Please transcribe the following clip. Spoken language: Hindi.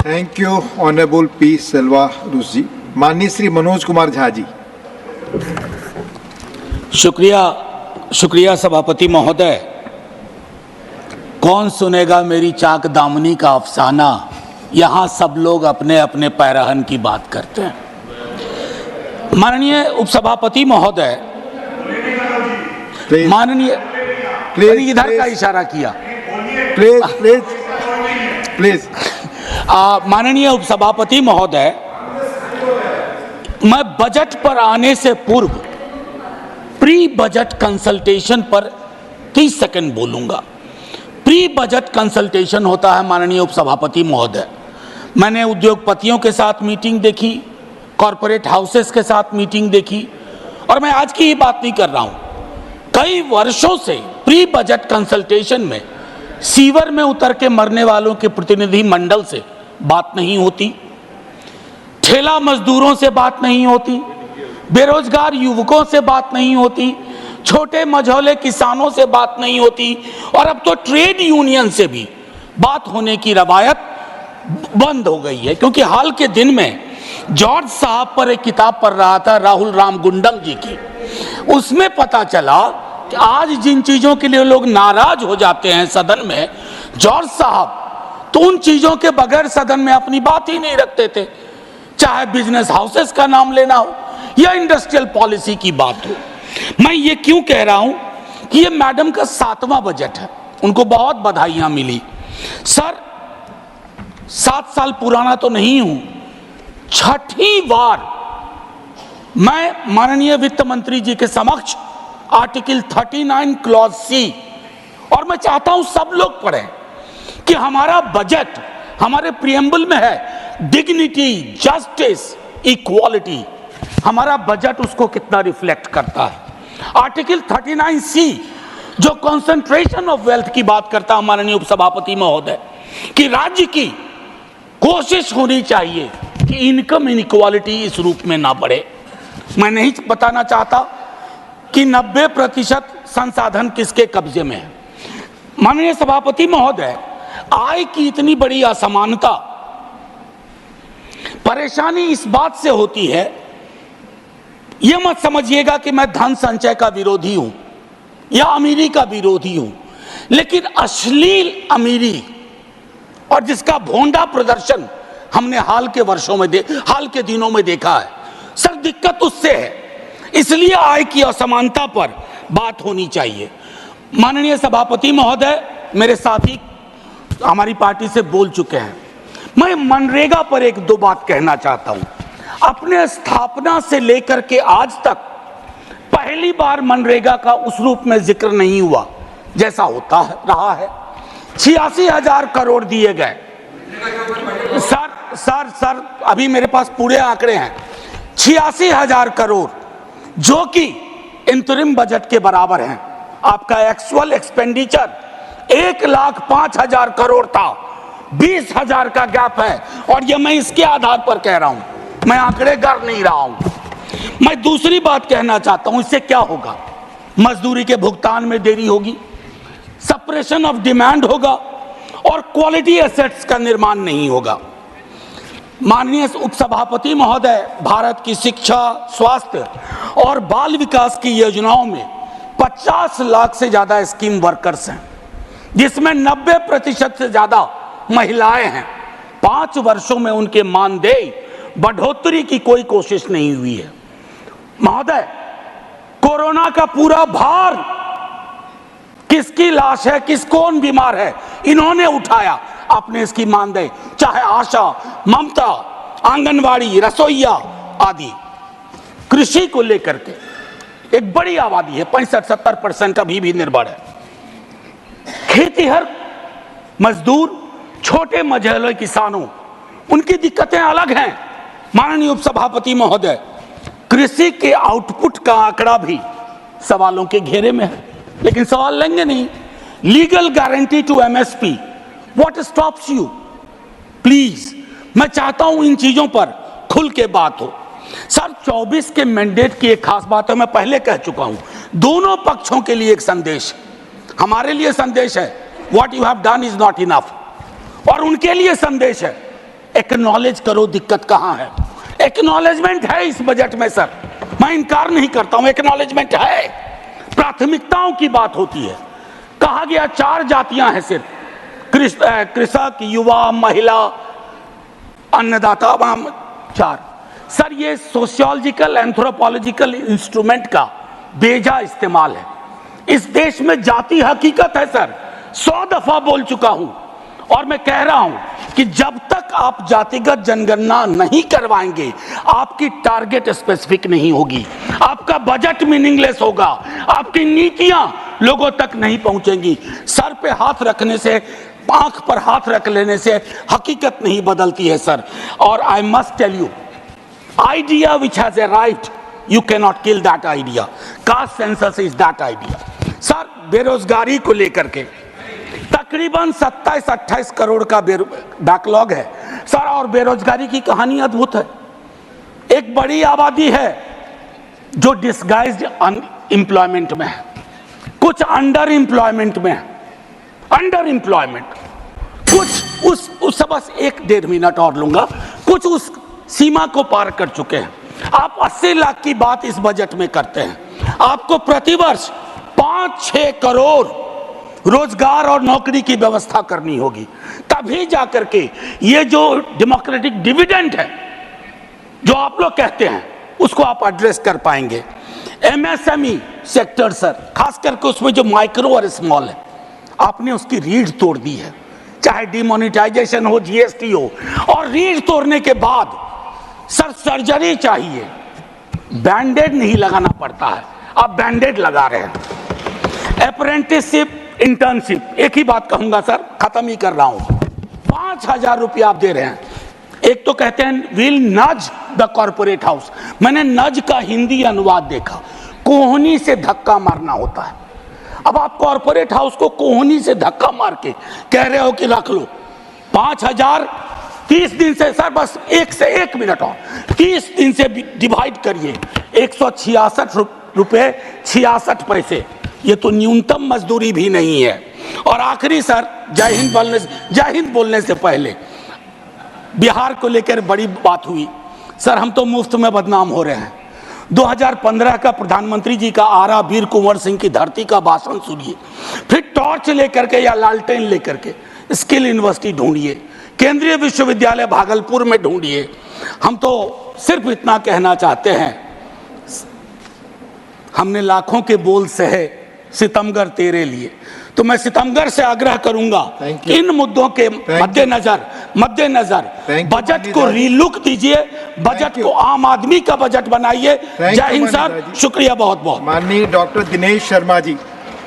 Thank you honourable P Selva रूस जी। माननीय श्री मनोज कुमार झा जी। शुक्रिया सभापति महोदय। कौन सुनेगा मेरी चाक दामनी का अफसाना, यहाँ सब लोग अपने अपने पैरहन की बात करते हैं। माननीय उपसभापति महोदय, माननीय इधर का इशारा किया, प्लीज। माननीय उपसभापति महोदय, मैं बजट पर आने से पूर्व प्री बजट कंसल्टेशन पर 30 सेकंड बोलूंगा। प्री बजट कंसल्टेशन होता है माननीय उपसभापति महोदय। मैंने उद्योगपतियों के साथ मीटिंग देखी, कॉरपोरेट हाउसेस के साथ मीटिंग देखी, और मैं आज की ही बात नहीं कर रहा हूं। कई वर्षों से प्री बजट कंसल्टेशन में सीवर में उतर के मरने वालों के प्रतिनिधि मंडल से बात नहीं होती, ठेला मजदूरों से बात नहीं होती, बेरोजगार युवकों से बात नहीं होती, छोटे मझौले किसानों से बात नहीं होती, और अब तो ट्रेड यूनियन से भी बात होने की रवायत बंद हो गई है। क्योंकि हाल के दिन में जॉर्ज साहब पर एक किताब पढ़ रहा था, राहुल राम गुंडम जी की। उसमें पता चला कि आज जिन चीजों के लिए लोग नाराज हो जाते हैं सदन में, जॉर्ज साहब तो उन चीजों के बगैर सदन में अपनी बात ही नहीं रखते थे। चाहे बिजनेस हाउसेस का नाम लेना हो या इंडस्ट्रियल पॉलिसी की बात हो। मैं ये क्यों कह रहा हूं कि ये मैडम का 7वां बजट है, उनको बहुत बधाइयां मिली। सर, 7 साल पुराना तो नहीं हूं, 6ठी बार मैं माननीय वित्त मंत्री जी के समक्ष आर्टिकल 39 क्लॉज सी, और मैं चाहता हूं सब लोग पढ़ें कि हमारा बजट हमारे प्रियम्बल में है, डिग्निटी, जस्टिस, इक्वालिटी। हमारा बजट उसको कितना रिफ्लेक्ट करता है। आर्टिकल 39 सी जो कंसंट्रेशन ऑफ वेल्थ की बात करता है माननीय उपसभापति महोदय, कि राज्य की कोशिश होनी चाहिए कि इनकम इनइक्वालिटी इस रूप में ना बढ़े। मैं नहीं बताना चाहता कि 90% संसाधन किसके कब्जे में है। माननीय सभापति महोदय, आय की इतनी बड़ी असमानता, परेशानी इस बात से होती है, यह मत समझिएगा कि मैं धन संचय का विरोधी हूं या अमीरी का विरोधी हूं, लेकिन अश्लील अमीरी और जिसका भोंडा प्रदर्शन हमने हाल के दिनों में देखा है। सर, दिक्कत उससे है, इसलिए आय की असमानता पर बात होनी चाहिए। माननीय सभापति महोदय, मेरे साथी हमारी पार्टी से बोल चुके हैं। मैं मनरेगा पर 1-2 बात कहना चाहता हूं। अपने स्थापना से लेकर के आज तक पहली बार मनरेगा का उस रूप में जिक्र नहीं हुआ जैसा होता रहा है। 86,000 करोड़ दिए गए। सर, अभी मेरे पास पूरे आंकड़े हैं। 86,000 करोड़ जो कि इंतरिम बजट के बराबर हैं। आपका एक्चुअल एक्सपेंडिचर 1,05,000 करोड़ था, 20,000 का गैप है, और ये मैं इसके आधार पर कह रहा हूं, मैं आंकड़े गढ़ नहीं रहा हूं। मैं दूसरी बात कहना चाहता हूं, इससे क्या होगा? मजदूरी के भुगतान में देरी होगी, सप्रेशन ऑफ डिमांड होगा, और क्वालिटी एसेट्स का निर्माण नहीं होगा। माननीय उपसभापति महोदय, भारत की शिक्षा, स्वास्थ्य और बाल विकास की योजनाओं में 50 लाख से ज्यादा स्कीम वर्कर्स हैं, जिसमें 90% से ज्यादा महिलाएं हैं। 5 वर्षों में उनके मानदेय बढ़ोतरी की कोई कोशिश नहीं हुई है। महोदय, कोरोना का पूरा भार किसकी लाश है, कौन बीमार है, इन्होंने उठाया। अपने इसकी मानदेय, चाहे आशा, ममता, आंगनवाड़ी, रसोईया आदि। कृषि को लेकर के एक बड़ी आबादी है, 65-70% अभी भी निर्भर है। खेतीहर मजदूर, छोटे मझौले किसानों, उनकी दिक्कतें अलग हैं। माननीय उपसभापति महोदय, कृषि के आउटपुट का आंकड़ा भी सवालों के घेरे में है, लेकिन सवाल लेंगे नहीं। Legal guarantee to MSP, what stops you? Please, मैं चाहता हूं इन चीजों पर खुल के बात हो। सर, 24 के मैंडेट की एक खास बात है, मैं पहले कह चुका हूं, दोनों पक्षों के लिए एक संदेश, हमारे लिए संदेश है what you have done is not enough, और उनके लिए संदेश है एक्नॉलेज करो दिक्कत कहां है। एक्नॉलेजमेंट है इस बजट में सर, मैं इनकार नहीं करता हूं, एक्नॉलेजमेंट है। प्राथमिकताओं की बात होती है। कहा गया 4 जातियां हैं सिर्फ, कृषक, युवा, महिला, अन्नदाता, 4। सर ये सोशियोलॉजिकल एंथ्रोपोलॉजिकल इंस्ट्रूमेंट का बेजा इस्तेमाल है। इस देश में जाति हकीकत है सर, 100 दफा बोल चुका हूं और मैं कह रहा हूं कि जब तक आप जातिगत जनगणना नहीं करवाएंगे आपकी टारगेट स्पेसिफिक नहीं होगी, आपका बजट मीनिंगलेस होगा, आपकी नीतियां लोगों तक नहीं पहुंचेंगी। सर पे हाथ रखने से, आंख पर हाथ रख लेने से हकीकत नहीं बदलती है सर। और I must tell you, idea which has arrived, you can not kill that idea. Caste census is that idea. Sir बेरोजगारी को लेकर के तकरीबन 27-28 करोड़ का बैकलॉग है सर, और बेरोजगारी की कहानी अद्भुत है। एक बड़ी आबादी है जो डिस्गाइज्ड अनएम्प्लॉयमेंट में है, कुछ अंडर एम्प्लॉयमेंट में है, अंडर एम्प्लॉयमेंट, कुछ उस बस 1-1.5 मिनट और लूंगा, कुछ उस सीमा को पार कर चुके हैं। आप 80 लाख की बात इस बजट में करते हैं। आपको प्रतिवर्ष 5-6 करोड़ रोजगार और नौकरी की व्यवस्था करनी होगी, तभी जाकर के ये जो डेमोक्रेटिक डिविडेंड है जो आप लोग कहते हैं उसको आप एड्रेस कर पाएंगे। एमएसएमई सेक्टर सर, खास करके उसमें जो माइक्रो और स्मॉल है, आपने उसकी रीढ़ तोड़ दी है, चाहे डिमोनेटाइजेशन हो, जीएसटी हो। और रीढ़ तोड़ने के बाद सर सर्जरी चाहिए, बैंडेड नहीं लगाना पड़ता है, आप बैंडेड लगा रहे हैं। अप्रेंटिसशिप, इंटर्नशिप, एक ही बात कहूंगा सर, खत्म ही कर रहा हूं। 5,000 रुपया आप दे रहे हैं। एक तो कहते हैं विल नज द कॉर्पोरेट हाउस, मैंने नज का हिंदी अनुवाद देखा, कोहनी से धक्का मारना होता है। अब आप कॉर्पोरेट हाउस को कोहनी से धक्का मार के कह रहे हो कि रख लो 5,000, 30 दिन से सर, बस 1 मिनट और 30 दिन से डिवाइड करिए, 166 रुपए 66 पैसे, ये तो न्यूनतम मजदूरी भी नहीं है। और आखिरी सर, जय हिंद बोलने से पहले बिहार को लेकर बड़ी बात हुई सर, हम तो मुफ्त में बदनाम हो रहे हैं। 2015 का प्रधानमंत्री जी का आरा वीर कुंवर सिंह की धरती का भाषण सुनिए, फिर टॉर्च लेकर के या लालटेन लेकर के स्किल यूनिवर्सिटी ढूंढिए, केंद्रीय विश्वविद्यालय भागलपुर में ढूंढिए। हम तो सिर्फ इतना कहना चाहते हैं, हमने लाखों के बोल सहे सितमगर तेरे लिए, तो मैं सितमगर से आग्रह करूंगा इन मुद्दों के मद्देनजर बजट को रीलुक दीजिए, बजट को आम आदमी का बजट बनाइए। जय हिंद सर, शुक्रिया बहुत बहुत। माननीय डॉक्टर दिनेश शर्मा जी।